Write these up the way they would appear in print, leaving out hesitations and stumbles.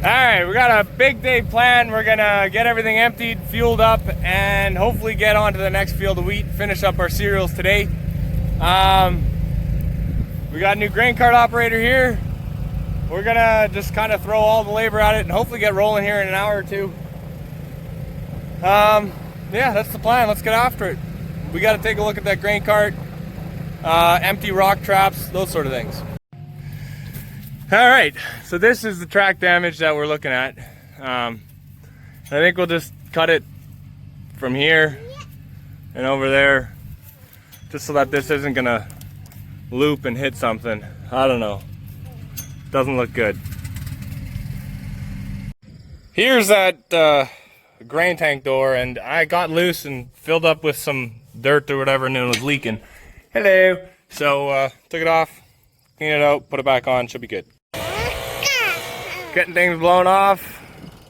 Alright, we got a big day planned. We're gonna get everything emptied, fueled up, and hopefully get on to the next field of wheat, finish up our cereals today. We got a new grain cart operator here. We're gonna just kind of throw all the labor at it and hopefully get rolling here in an hour or two. Yeah, that's the plan. Let's get after it. We got to take a look at that grain cart, empty rock traps, those sort of things. All right, so this is the track damage that we're looking at. I think we'll just cut it from here and over there, just so that this isn't gonna loop and hit something. I don't know. Doesn't look good. Here's that grain tank door, and I got loose and filled up with some dirt or whatever, and it was leaking. Hello. So took it off, clean it out, put it back on, should be good. Getting things blown off.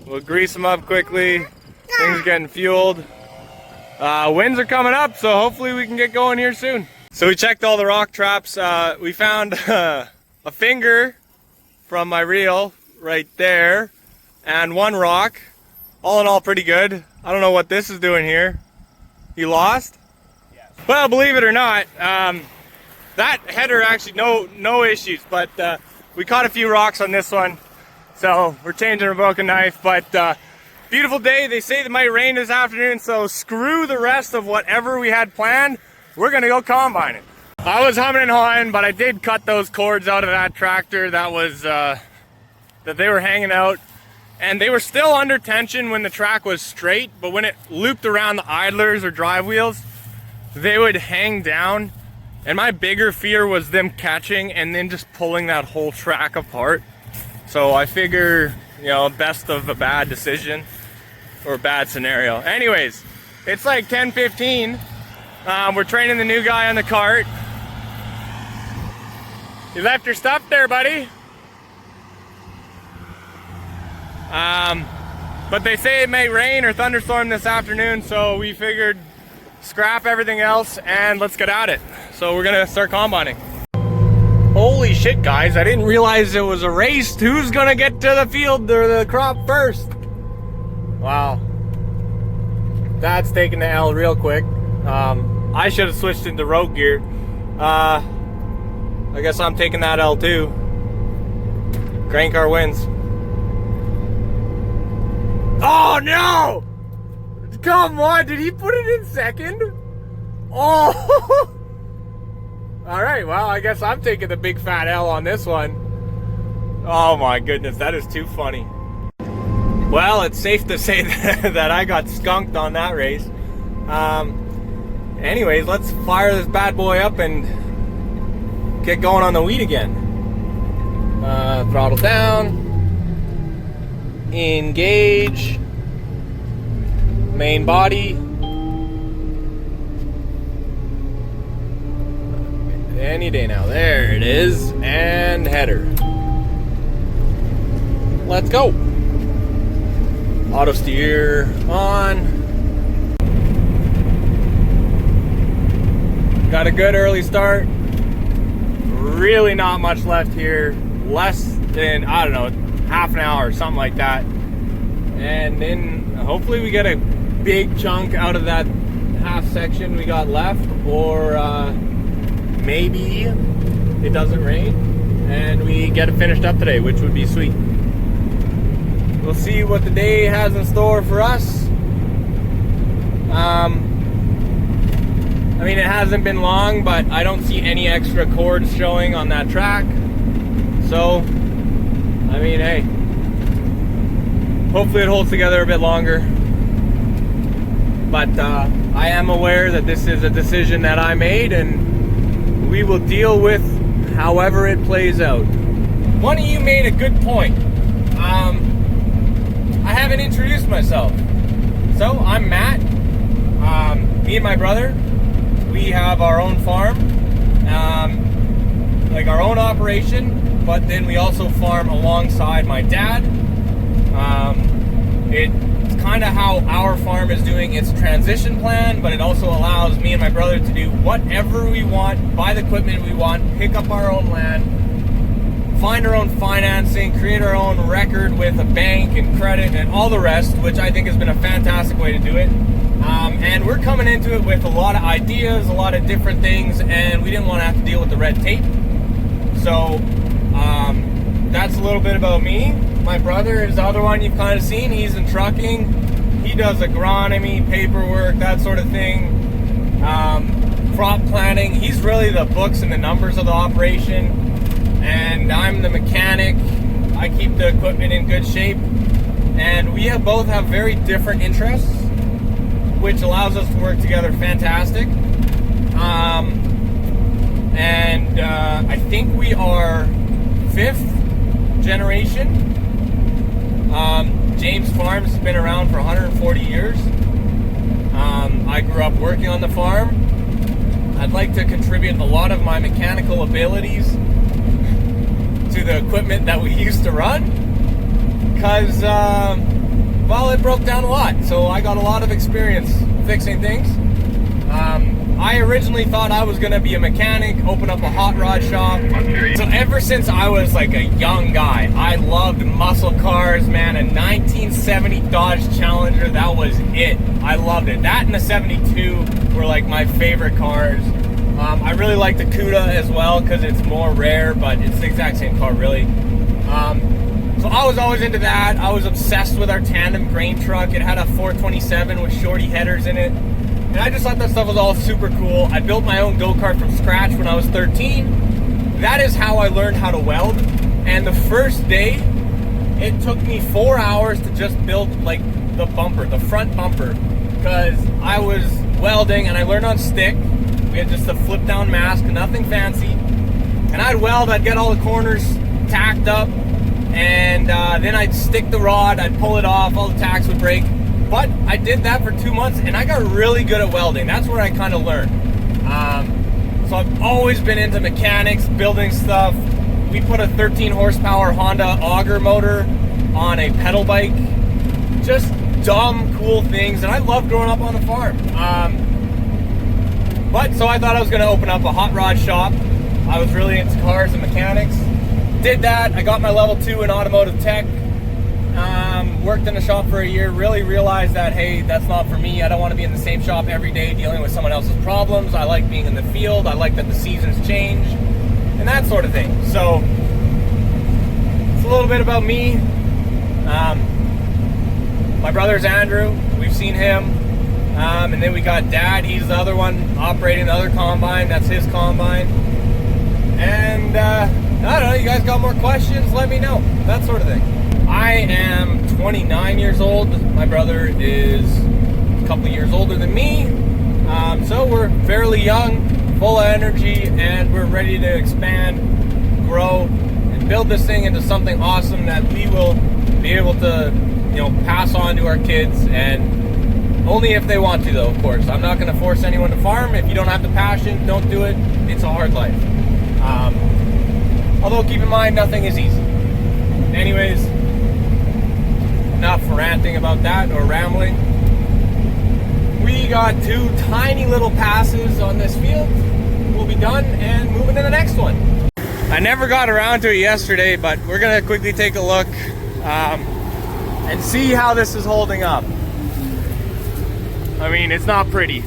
We'll grease them up quickly. Things are getting fueled. Winds are coming up, so hopefully we can get going here soon. So we checked all the rock traps. We found a finger from my reel right there, and one rock. All in all, pretty good. I don't know what this is doing here. You lost? Yes. Well, believe it or not, that header actually no issues, but we caught a few rocks on this one. So we're changing our broken knife, but beautiful day. They say it might rain this afternoon, so screw the rest of whatever we had planned. We're gonna go combining. I was humming and hawing, but I did cut those cords out of that tractor that was that they were hanging out, and they were still under tension when the track was straight, but when it looped around the idlers or drive wheels, they would hang down, and my bigger fear was them catching and then just pulling that whole track apart. So I figure, you know, best of a bad decision or a bad scenario. Anyways, it's like 10:15. We're training the new guy on the cart. You left your stuff there, buddy. But they say it may rain or thunderstorm this afternoon, so we figured scrap everything else and let's get at it. So we're gonna start combining. Holy shit, guys, I didn't realize it was a race. Who's gonna get to the field or the crop first? Wow. That's taking the L real quick. I should have switched into road gear. I guess I'm taking that L too. Grain car wins. Oh no! Come on, did he put it in second? Oh! Alright, well, I guess I'm taking the big fat L on this one. Oh my goodness, that is too funny. Well, it's safe to say that I got skunked on that race. Anyways, let's fire this bad boy up and get going on the wheat again. Throttle down. Engage. Main body. Any day now. There it is. And header. Let's go. Auto steer on. Got a good early start. Really not much left here. Less than, I don't know, half an hour or something like that. And then hopefully we get a big chunk out of that half section we got left, or maybe it doesn't rain and we get it finished up today, which would be sweet. We'll see what the day has in store for us. I mean, it hasn't been long, but I don't see any extra cords showing on that track. So, I mean, hey, hopefully it holds together a bit longer. But I am aware that this is a decision that I made, and we will deal with however it plays out. One of you made a good point. I haven't introduced myself. So, I'm Matt. Me and my brother, we have our own farm, like our own operation, but then we also farm alongside my dad. It's kind of how our farm is doing its transition plan, but it also allows me and my brother to do whatever we want, buy the equipment we want, pick up our own land, find our own financing, create our own record with a bank and credit and all the rest, which I think has been a fantastic way to do it. And we're coming into it with a lot of ideas, a lot of different things, and we didn't want to have to deal with the red tape. So that's a little bit about me. My brother is the other one you've kind of seen. He's in trucking. He does agronomy, paperwork, that sort of thing. Crop planning. He's really the books and the numbers of the operation. And I'm the mechanic. I keep the equipment in good shape. And we both have very different interests, which allows us to work together fantastic. I think we are 5th generation. James Farms has been around for 140 years. I grew up working on the farm. I'd like to contribute a lot of my mechanical abilities to the equipment that we used to run, because well, it broke down a lot, so I got a lot of experience fixing things. I originally thought I was going to be a mechanic, open up a hot rod shop. So ever since I was like a young guy, I loved muscle cars, man. A 1970 Dodge Challenger, that was it. I loved it. That and the 72 were like my favorite cars. I really like the Cuda as well because it's more rare, but it's the exact same car, really. So I was always into that. I was obsessed with our tandem grain truck. It had a 427 with shorty headers in it. And I just thought that stuff was all super cool. I built my own go-kart from scratch when I was 13. That is how I learned how to weld. And the first day, it took me 4 hours to just build like the bumper, the front bumper. Because I was welding and I learned on stick. We had just a flip down mask, nothing fancy. And I'd weld, I'd get all the corners tacked up. And then I'd stick the rod, I'd pull it off, all the tacks would break. But I did that for 2 months and I got really good at welding. That's where I kind of learned. So I've always been into mechanics, building stuff. We put a 13 horsepower Honda auger motor on a pedal bike. Just dumb, cool things. And I loved growing up on the farm. So I thought I was going to open up a hot rod shop. I was really into cars and mechanics. Did that. I got my level 2 in automotive tech. Worked in the shop for a year, really realized that, hey, that's not for me. I don't want to be in the same shop every day dealing with someone else's problems. I like being in the field. I like that the seasons change and that sort of thing. So it's a little bit about me. My brother's Andrew. We've seen him. And then we got Dad. He's the other one operating the other combine. That's his combine. And I don't know, you guys got more questions? Let me know. That sort of thing. I am 29 years old. My brother is a couple years older than me. So we're fairly young, full of energy, and we're ready to expand, grow, and build this thing into something awesome that we will be able to, pass on to our kids, and only if they want to, though, of course. I'm not going to force anyone to farm. If you don't have the passion, don't do it. It's a hard life. Although, keep in mind, nothing is easy. Anyways, enough ranting about that or rambling. We got 2 tiny little passes on this field. We'll be done and moving to the next one. I never got around to it yesterday, but we're gonna quickly take a look and see how this is holding up. I mean, it's not pretty.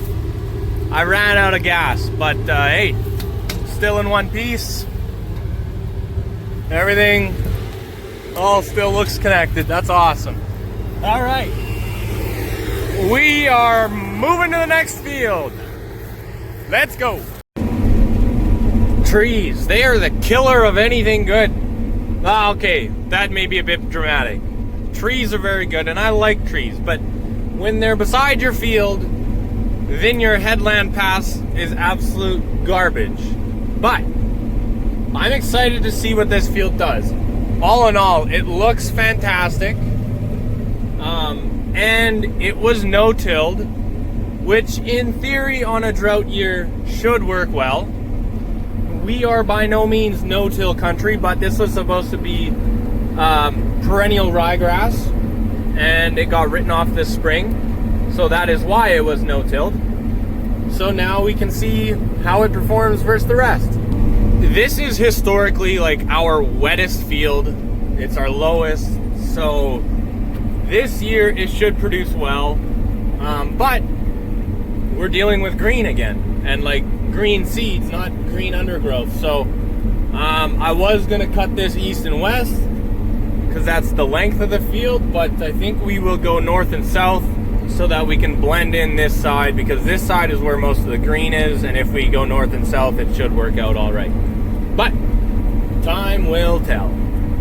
I ran out of gas, but hey, still in one piece. Everything all still looks connected. That's awesome. All right, we are moving to the next field. Let's go. Trees, they are the killer of anything good. Okay, that may be a bit dramatic. Trees are very good, and I like trees, but when they're beside your field, then your headland pass is absolute garbage. But I'm excited to see what this field does. All in all, it looks fantastic. And it was no-tilled, which in theory on a drought year should work well. We are by no means no-till country, but this was supposed to be perennial ryegrass, and it got written off this spring, so that is why it was no-tilled. So now we can see how it performs versus the rest. this is historically like our wettest field. It's our lowest, so this year it should produce well, but we're dealing with green again, and like green seeds, not green undergrowth. So I was gonna cut this east and west because that's the length of the field, but I think we will go north and south so that we can blend in this side, because this side is where most of the green is, and if we go north and south it should work out all right, but time will tell.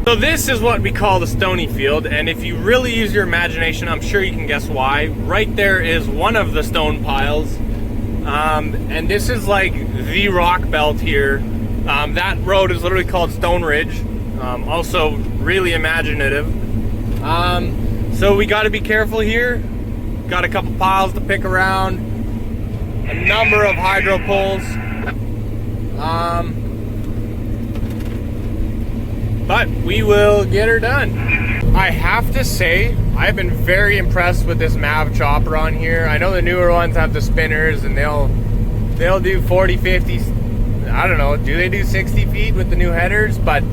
So this is what we call the stony field, and if you really use your imagination, I'm sure you can guess why. Right there is one of the stone piles, and this is like the rock belt here. That road is literally called Stone Ridge, also really imaginative. So we got to be careful here. Got a couple piles to pick around, a number of hydro poles, but we will get her done. I have to say, I've been very impressed with this MAV chopper on here. I know the newer ones have the spinners and they'll do 40, 50, I don't know, do they do 60 feet with the new headers? But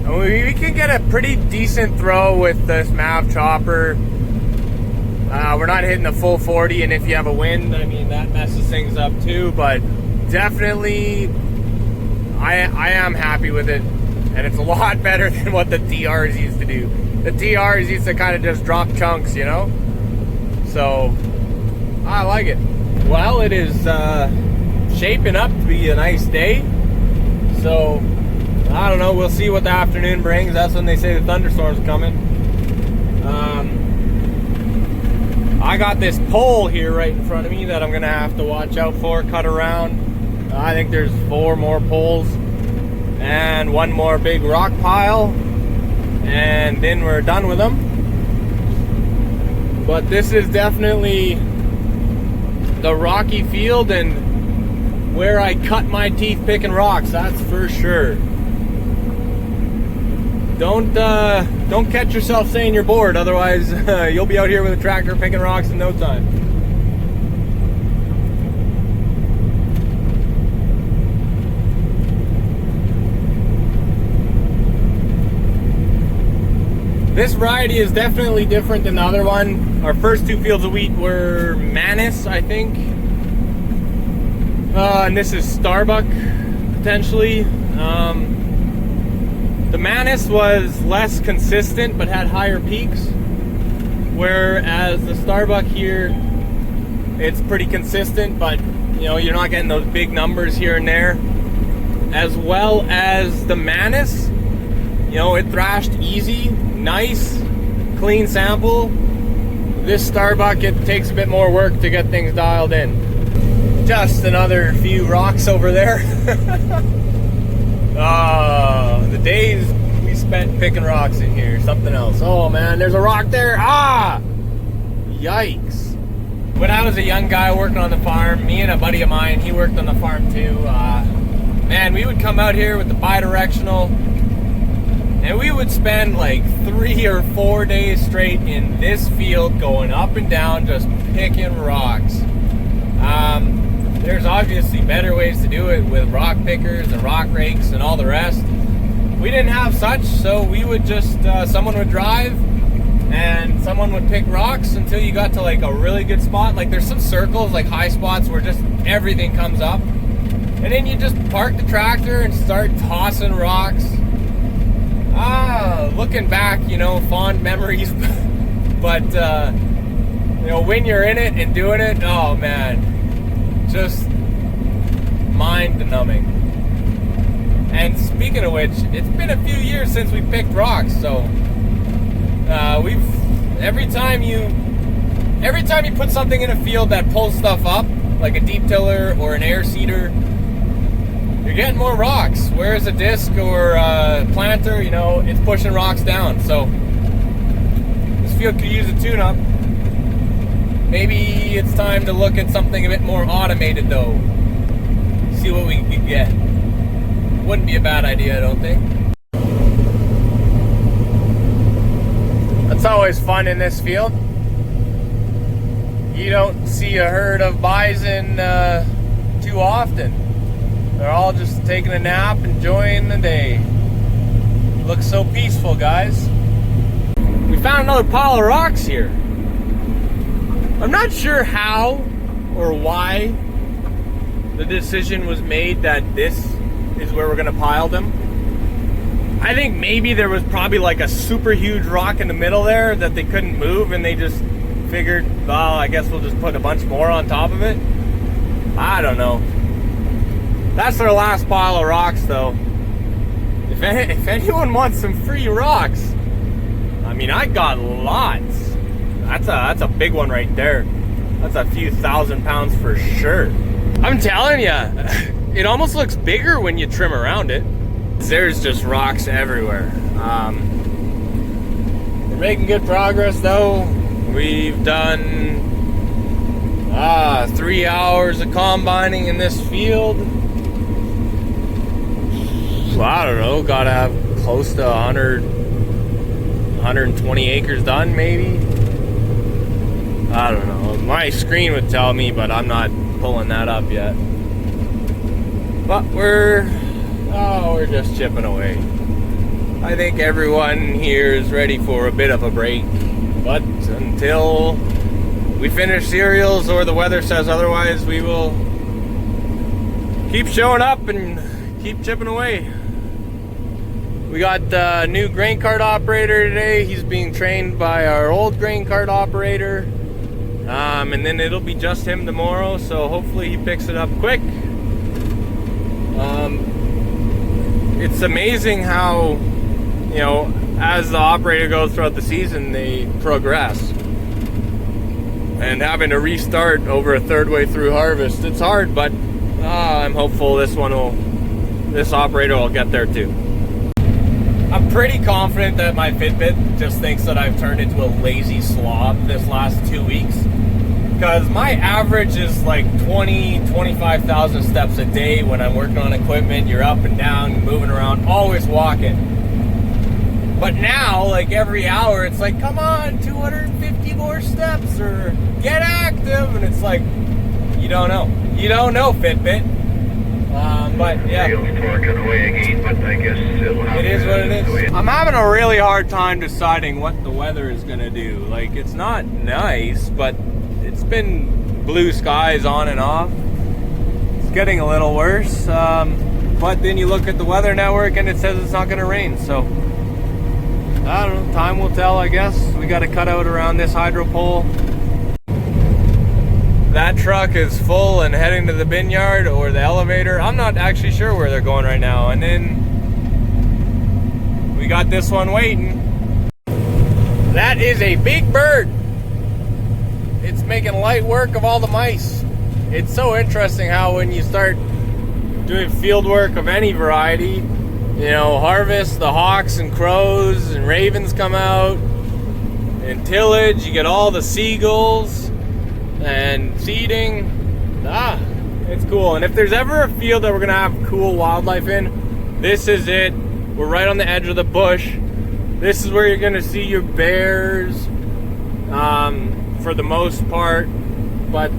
we can get a pretty decent throw with this MAV chopper. We're not hitting the full 40, and if you have a wind, I mean, that messes things up too, but definitely I am happy with it, and it's a lot better than what the TRs used to do. The TRs used to kind of just drop chunks, you know? So, I like it. Well, it is shaping up to be a nice day, so I don't know, we'll see what the afternoon brings. That's when they say the thunderstorm's coming. I got this pole here right in front of me that I'm gonna have to watch out for, cut around. I think there's 4 more poles and 1 more big rock pile, and then we're done with them. But this is definitely the rocky field and where I cut my teeth picking rocks, that's for sure. Don't catch yourself saying you're bored, otherwise you'll be out here with a tractor picking rocks in no time. This variety is definitely different than the other one. Our first 2 fields of wheat were Manus, I think. And this is Starbuck, potentially. The Manus was less consistent but had higher peaks, whereas the Starbuck here, it's pretty consistent, but you know, you're not getting those big numbers here and there. As well as the Manus, you know, it thrashed easy, nice, clean sample. This Starbuck, it takes a bit more work to get things dialed in. Just another few rocks over there. The days we spent picking rocks in here, something else. Oh man, there's a rock there. Ah! Yikes. When I was a young guy working on the farm, me and a buddy of mine, he worked on the farm too. Man, we would come out here with the bidirectional, and we would spend like 3 or 4 days straight in this field going up and down just picking rocks. There's obviously better ways to do it with rock pickers and rock rakes and all the rest. We didn't have such, so we would just, someone would drive and someone would pick rocks until you got to like a really good spot. Like there's some circles, like high spots where just everything comes up. And then you just park the tractor and start tossing rocks. Looking back, you know, fond memories. But, you know, when you're in it and doing it, oh man. Just mind-numbing. And speaking of which, it's been a few years since we picked rocks, so every time you put something in a field that pulls stuff up, like a deep tiller or an air seeder, you're getting more rocks. Whereas a disc or a planter, you know, it's pushing rocks down. So this field could use a tune-up. Maybe it's time to look at something a bit more automated though. See what we can get. Wouldn't be a bad idea, I don't think. That's always fun in this field. You don't see a herd of bison too often. They're all just taking a nap, enjoying the day. Looks so peaceful, guys. We found another pile of rocks here. I'm not sure how or why the decision was made that this is where we're gonna pile them. I think maybe there was probably like a super huge rock in the middle there that they couldn't move, and they just figured, well, I guess we'll just put a bunch more on top of it. I don't know. That's our last pile of rocks, though. If anyone wants some free rocks, I mean, I got lots. That's a big one right there. That's a few £1,000 for sure. I'm telling you, it almost looks bigger when you trim around it. There's just rocks everywhere. We're making good progress, though. We've done 3 hours of combining in this field. So I don't know, gotta have close to 120 acres done, maybe. I don't know. My screen would tell me, but I'm not pulling that up yet. But we're just chipping away. I think everyone here is ready for a bit of a break. But until we finish cereals or the weather says otherwise, we will keep showing up and keep chipping away. We got the new grain cart operator today. He's being trained by our old grain cart operator. And then it'll be just him tomorrow, so hopefully he picks it up quick. It's amazing how, you know, as the operator goes throughout the season, they progress. And having to restart over a third way through harvest, it's hard, but I'm hopeful this operator will get there too. I'm pretty confident that my Fitbit just thinks that I've turned into a lazy slob this last 2 weeks. Because my average is like 25,000 steps a day when I'm working on equipment. You're up and down, moving around, always walking. But now, like every hour, it's like, come on, 250 more steps or get active. And it's like, you don't know. You don't know, Fitbit. But yeah, it is what it is. I'm having a really hard time deciding what the weather is gonna do. Like, it's not nice, but it's been blue skies on and off. It's getting a little worse, but then you look at the weather network and it says it's not gonna rain. So I don't know, time will tell, I guess. We got to cut out around this hydro pole. That truck is full and heading to the bin yard or the elevator. I'm not actually sure where they're going right now. And then we got this one waiting. That is a big bird. It's making light work of all the mice. It's so interesting how when you start doing field work of any variety, you know, harvest, the hawks and crows and ravens come out. And tillage, you get all the seagulls and seeding. It's cool. And if there's ever a field that we're gonna have cool wildlife in, this is it. We're right on the edge of the bush. This is where you're gonna see your bears, for the most part. But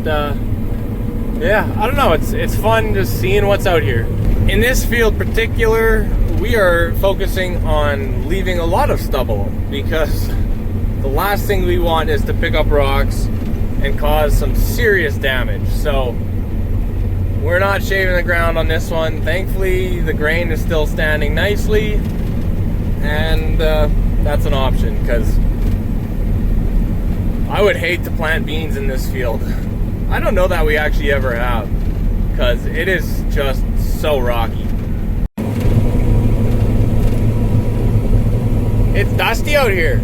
yeah, I don't know. It's fun just seeing what's out here. In this field particular, we are focusing on leaving a lot of stubble because the last thing we want is to pick up rocks and cause some serious damage. So we're not shaving the ground on this one. Thankfully, the grain is still standing nicely, and that's an option because I would hate to plant beans in this field. I don't know that we actually ever have because it is just so rocky. It's dusty out here.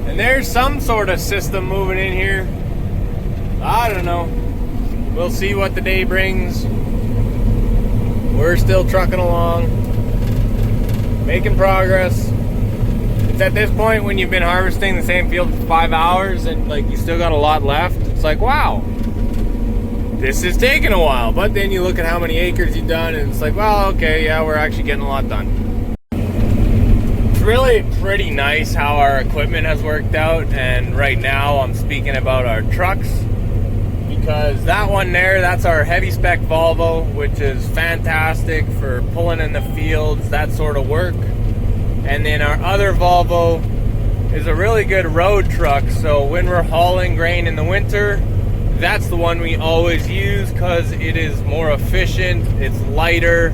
And there's some sort of system moving in here. I don't know. We'll see what the day brings. We're still trucking along, making progress. It's at this point when you've been harvesting the same field for 5 hours and like you still got a lot left. It's like, wow, this is taking a while. But then you look at how many acres you've done and it's like, well, okay, yeah, we're actually getting a lot done. It's really pretty nice how our equipment has worked out, and right now I'm speaking about our trucks because that one there, that's our heavy spec Volvo, which is fantastic for pulling in the fields, that sort of work. And then our other Volvo is a really good road truck, so when we're hauling grain in the winter, that's the one we always use because it is more efficient, it's lighter,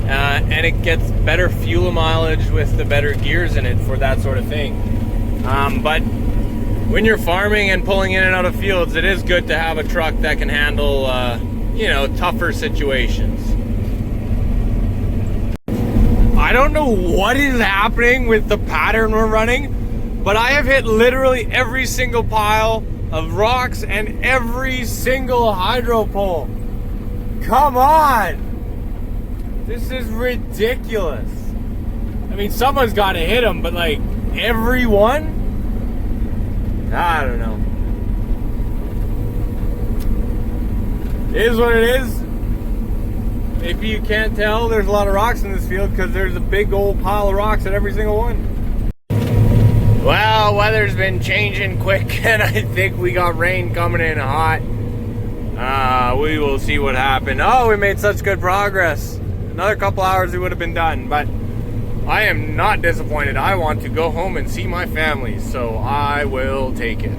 and it gets better fuel mileage with the better gears in it for that sort of thing. But when you're farming and pulling in and out of fields, it is good to have a truck that can handle, you know, tougher situations. I don't know what is happening with the pattern we're running, but I have hit literally every single pile of rocks and every single hydro pole. Come on! This is ridiculous. I mean, someone's got to hit them, but like, everyone? I don't know. It is what it is. If you can't tell, there's a lot of rocks in this field because there's a big old pile of rocks at every single one. Well, weather's been changing quick and I think we got rain coming in hot. We will see what happened. Oh, we made such good progress. Another couple hours we would have been done, but I am not disappointed. I want to go home and see my family, so I will take it.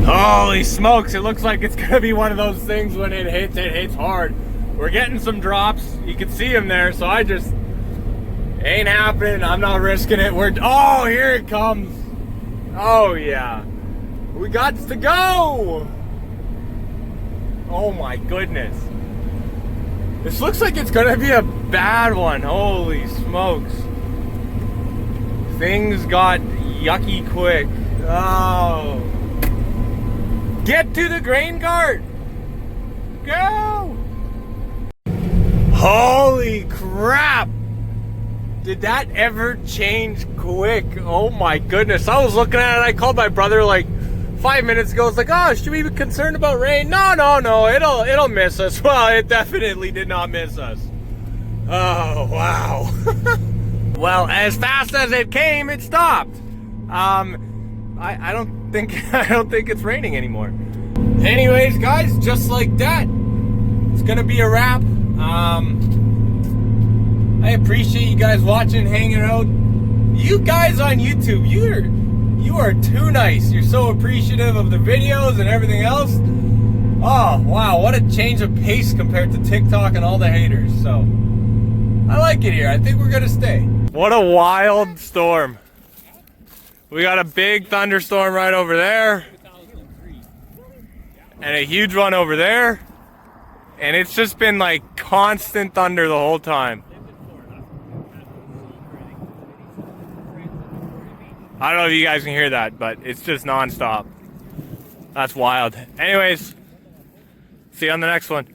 Holy smokes, it looks like it's gonna be one of those things when it hits hard. We're getting some drops. You can see them there, so I just ain't happening. I'm not risking it. Oh, here it comes. Oh yeah, we got to go. Oh my goodness. This looks like it's gonna be a bad one. Holy smokes. Things got yucky quick. Oh. Get to the grain cart. Go. Holy crap. Did that ever change quick? Oh my goodness. I was looking at it. I called my brother like 5 minutes ago. It's like, oh, should we be concerned about rain? No, it'll miss us. Well, it definitely did not miss us. Oh wow. Well, as fast as it came, it stopped. I don't think it's raining anymore. Anyways, guys, just like that, it's gonna be a wrap. I appreciate you guys watching, hanging out. You guys on YouTube, you are too nice. You're so appreciative of the videos and everything else. Oh, wow, what a change of pace compared to TikTok and all the haters. So, I like it here. I think we're gonna stay. What a wild storm. We got a big thunderstorm right over there. And a huge one over there. And it's just been like constant thunder the whole time. I don't know if you guys can hear that, but it's just nonstop. That's wild. Anyways, see you on the next one.